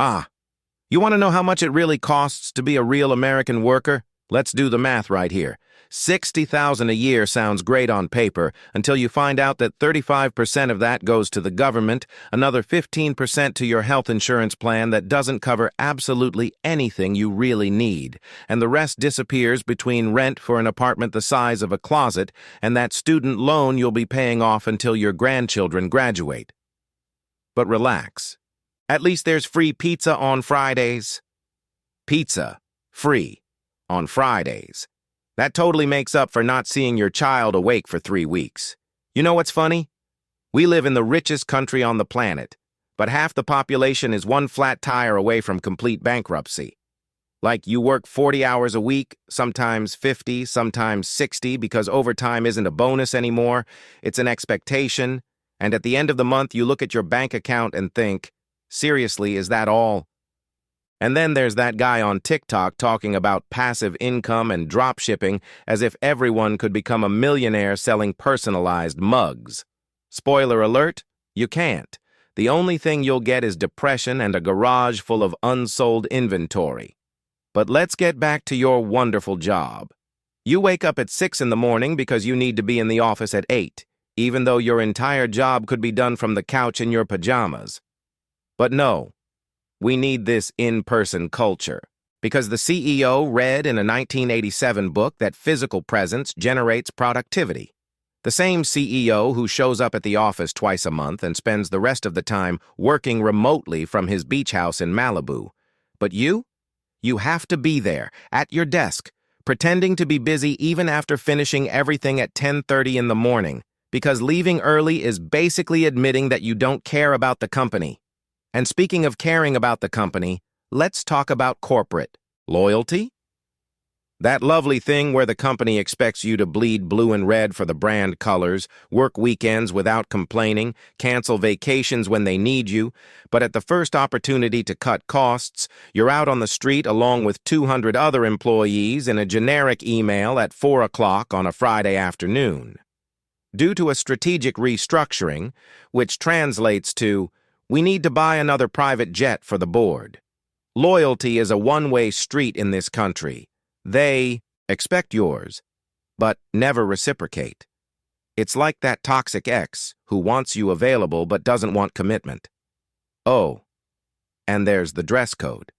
Ah, you want to know how much it really costs to be a real American worker? Let's do the math right here. $60,000 a year sounds great on paper until you find out that 35% of that goes to the government, another 15% to your health insurance plan that doesn't cover absolutely anything you really need, and the rest disappears between rent for an apartment the size of a closet and that student loan you'll be paying off until your grandchildren graduate. But relax. At least there's free pizza on Fridays. Pizza, free, on Fridays. That totally makes up for not seeing your child awake for 3 weeks. You know what's funny? We live in the richest country on the planet, but half the population is one flat tire away from complete bankruptcy. Like you work 40 hours a week, sometimes 50, sometimes 60, because overtime isn't a bonus anymore, it's an expectation, and at the end of the month you look at your bank account and think, seriously, is that all? And then there's that guy on TikTok talking about passive income and drop shipping as if everyone could become a millionaire selling personalized mugs. Spoiler alert, you can't. The only thing you'll get is depression and a garage full of unsold inventory. But let's get back to your wonderful job. You wake up at 6 in the morning because you need to be in the office at 8, even though your entire job could be done from the couch in your pajamas. But no. We need this in-person culture, because the CEO read in a 1987 book that physical presence generates productivity. The same CEO who shows up at the office twice a month and spends the rest of the time working remotely from his beach house in Malibu. But you have to be there, at your desk, pretending to be busy even after finishing everything at 10:30 in the morning, because leaving early is basically admitting that you don't care about the company. And speaking of caring about the company, let's talk about corporate loyalty. That lovely thing where the company expects you to bleed blue and red for the brand colors, work weekends without complaining, cancel vacations when they need you, but at the first opportunity to cut costs, you're out on the street along with 200 other employees in a generic email at 4 o'clock on a Friday afternoon. Due to a strategic restructuring, which translates to, we need to buy another private jet for the board. Loyalty is a one-way street in this country. They expect yours, but never reciprocate. It's like that toxic ex who wants you available but doesn't want commitment. Oh, and there's the dress code.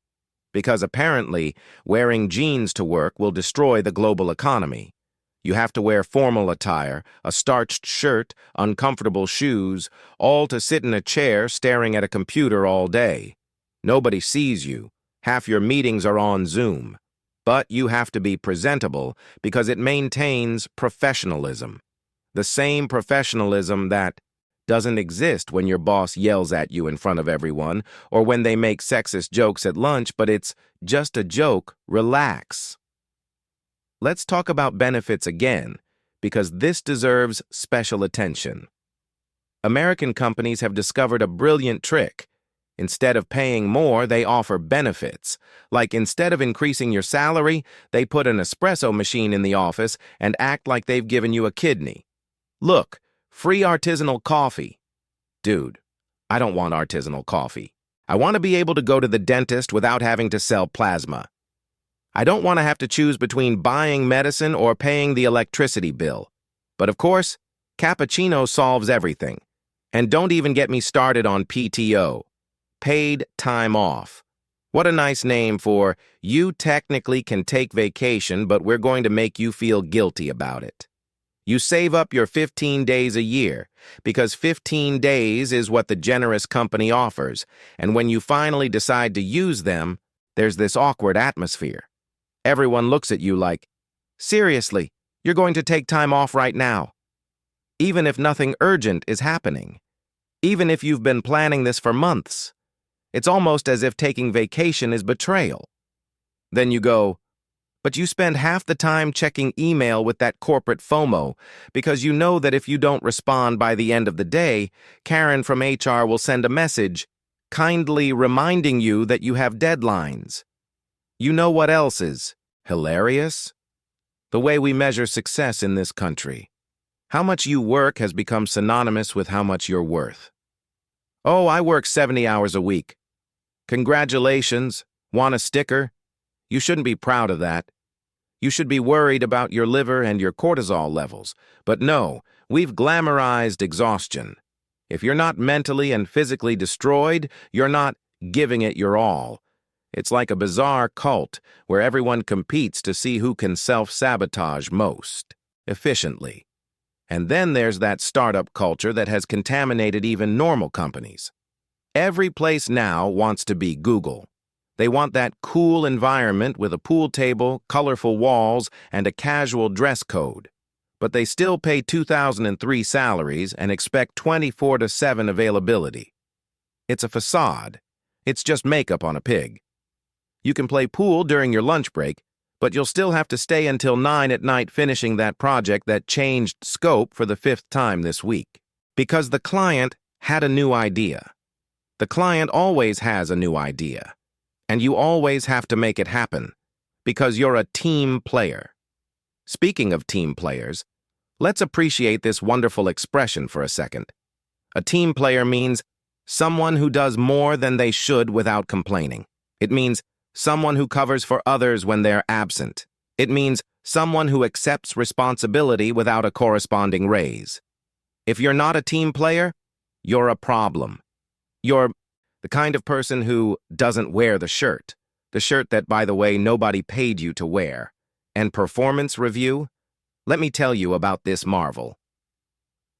Because apparently, wearing jeans to work will destroy the global economy. You have to wear formal attire, a starched shirt, uncomfortable shoes, all to sit in a chair staring at a computer all day. Nobody sees you. Half your meetings are on Zoom. But you have to be presentable because it maintains professionalism. The same professionalism that doesn't exist when your boss yells at you in front of everyone or when they make sexist jokes at lunch, but it's just a joke, relax. Let's talk about benefits again, because this deserves special attention. American companies have discovered a brilliant trick. Instead of paying more, they offer benefits. Like instead of increasing your salary, they put an espresso machine in the office and act like they've given you a kidney. Look, free artisanal coffee. Dude, I don't want artisanal coffee. I want to be able to go to the dentist without having to sell plasma. I don't want to have to choose between buying medicine or paying the electricity bill. But of course, cappuccino solves everything. And don't even get me started on PTO. Paid time off. What a nice name for, you technically can take vacation, but we're going to make you feel guilty about it. You save up your 15 days a year, because 15 days is what the generous company offers, and when you finally decide to use them, there's this awkward atmosphere. Everyone looks at you like, seriously, you're going to take time off right now. Even if nothing urgent is happening. Even if you've been planning this for months. It's almost as if taking vacation is betrayal. Then you go, but you spend half the time checking email with that corporate FOMO because you know that if you don't respond by the end of the day, Karen from HR will send a message, kindly reminding you that you have deadlines. You know what else is hilarious? The way we measure success in this country. How much you work has become synonymous with how much you're worth. Oh, I work 70 hours a week. Congratulations. Want a sticker? You shouldn't be proud of that. You should be worried about your liver and your cortisol levels. But no, we've glamorized exhaustion. If you're not mentally and physically destroyed, you're not giving it your all. It's like a bizarre cult where everyone competes to see who can self-sabotage most efficiently. And then there's that startup culture that has contaminated even normal companies. Every place now wants to be Google. They want that cool environment with a pool table, colorful walls, and a casual dress code. But they still pay 2003 salaries and expect 24/7 availability. It's a facade. It's just makeup on a pig. You can play pool during your lunch break, but you'll still have to stay until 9 at night finishing that project that changed scope for the 5th time this week. Because the client had a new idea. The client always has a new idea. And you always have to make it happen, because you're a team player. Speaking of team players, let's appreciate this wonderful expression for a second. A team player means someone who does more than they should without complaining. It means someone who covers for others when they're absent. It means someone who accepts responsibility without a corresponding raise. If you're not a team player, you're a problem. You're the kind of person who doesn't wear the shirt that, by the way, nobody paid you to wear. And performance review? Let me tell you about this marvel.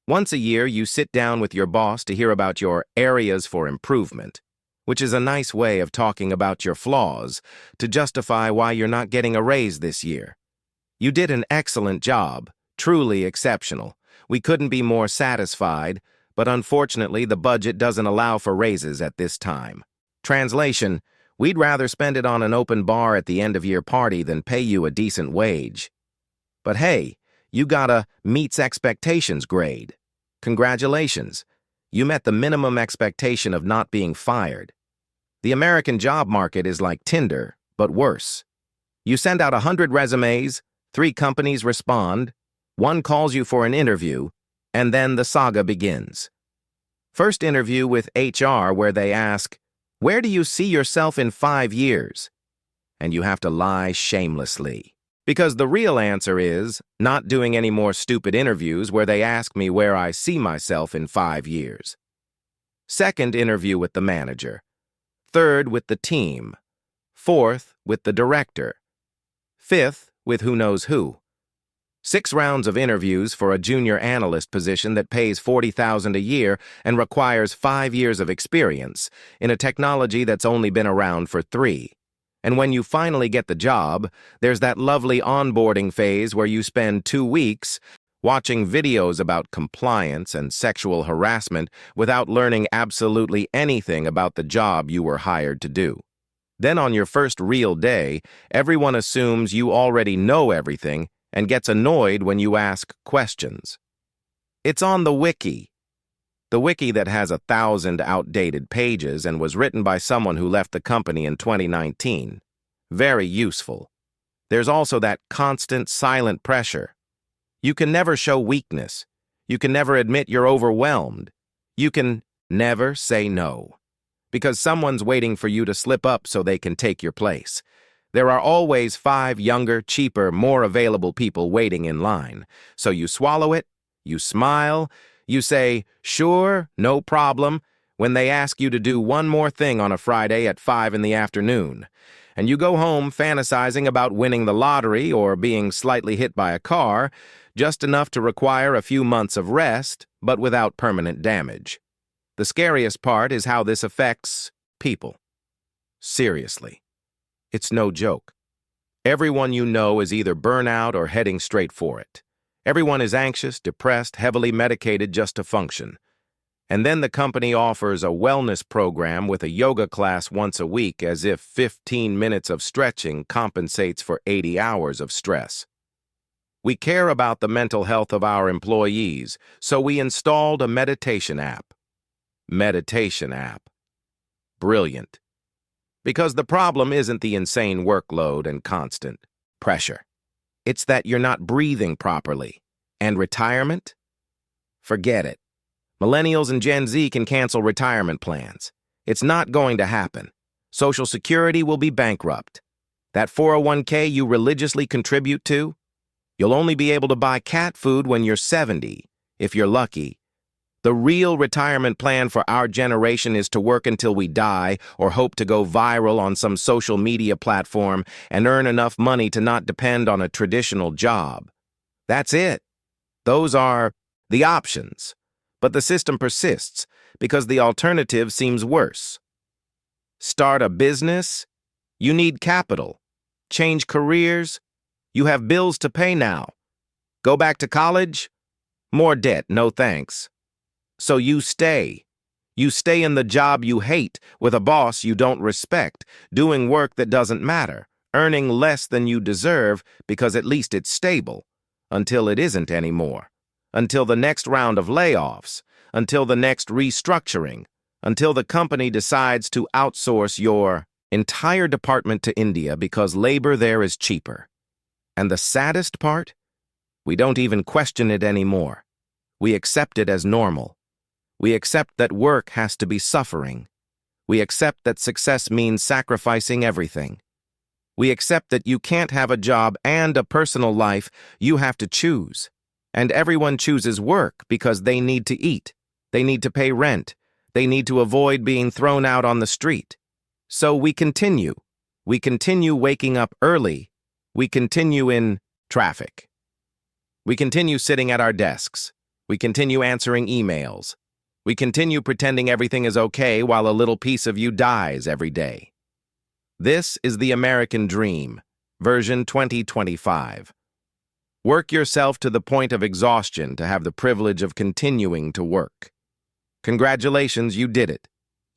Once a year, you sit down with your boss to hear about your areas for improvement, which is a nice way of talking about your flaws to justify why you're not getting a raise this year. You did an excellent job, truly exceptional. We couldn't be more satisfied, but unfortunately, the budget doesn't allow for raises at this time. Translation, we'd rather spend it on an open bar at the end-of-year party than pay you a decent wage. But hey, you got a meets expectations grade. Congratulations. You met the minimum expectation of not being fired. The American job market is like Tinder, but worse. You send out 100 resumes, 3 companies respond, 1 calls you for an interview, and then the saga begins. First interview with HR where they ask, "Where do you see yourself in 5 years?" And you have to lie shamelessly. Because the real answer is not doing any more stupid interviews where they ask me where I see myself in 5 years. Second interview with the manager. Third with the team. Fourth with the director. Fifth with who knows who. 6 rounds of interviews for a junior analyst position that pays $40,000 a year and requires 5 years of experience in a technology that's only been around for 3. And when you finally get the job, there's that lovely onboarding phase where you spend 2 weeks watching videos about compliance and sexual harassment without learning absolutely anything about the job you were hired to do. Then on your first real day, everyone assumes you already know everything and gets annoyed when you ask questions. It's on the wiki. The wiki that has 1,000 outdated pages and was written by someone who left the company in 2019. Very useful. There's also that constant silent pressure. You can never show weakness. You can never admit you're overwhelmed. You can never say no. Because someone's waiting for you to slip up so they can take your place. There are always 5 younger, cheaper, more available people waiting in line. So you swallow it, you smile, you say, "Sure, no problem," when they ask you to do one more thing on a Friday at 5 in the afternoon. And you go home fantasizing about winning the lottery or being slightly hit by a car, just enough to require a few months of rest, but without permanent damage. The scariest part is how this affects people. Seriously. It's no joke. Everyone you know is either burnout or heading straight for it. Everyone is anxious, depressed, heavily medicated just to function. And then the company offers a wellness program with a yoga class once a week as if 15 minutes of stretching compensates for 80 hours of stress. We care about the mental health of our employees, so we installed a meditation app. Meditation app. Brilliant. Because the problem isn't the insane workload and constant pressure. It's that you're not breathing properly. And retirement? Forget it. Millennials and Gen Z can cancel retirement plans. It's not going to happen. Social Security will be bankrupt. That 401k you religiously contribute to, you'll only be able to buy cat food when you're 70, if you're lucky. The real retirement plan for our generation is to work until we die or hope to go viral on some social media platform and earn enough money to not depend on a traditional job. That's it. Those are the options. But the system persists because the alternative seems worse. Start a business? You need capital. Change careers? You have bills to pay now. Go back to college? More debt, no thanks. So you stay. You stay in the job you hate, with a boss you don't respect, doing work that doesn't matter, earning less than you deserve because at least it's stable, until it isn't anymore, until the next round of layoffs, until the next restructuring, until the company decides to outsource your entire department to India because labor there is cheaper. And the saddest part? We don't even question it anymore. We accept it as normal. We accept that work has to be suffering. We accept that success means sacrificing everything. We accept that you can't have a job and a personal life, you have to choose. And everyone chooses work because they need to eat. They need to pay rent. They need to avoid being thrown out on the street. So we continue. We continue waking up early. We continue in traffic. We continue sitting at our desks. We continue answering emails. We continue pretending everything is okay while a little piece of you dies every day. This is the American dream, version 2025. Work yourself to the point of exhaustion to have the privilege of continuing to work. Congratulations, you did it.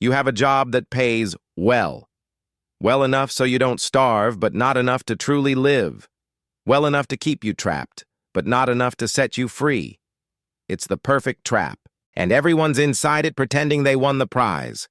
You have a job that pays well. Well enough so you don't starve, but not enough to truly live. Well enough to keep you trapped, but not enough to set you free. It's the perfect trap, and everyone's inside it pretending they won the prize.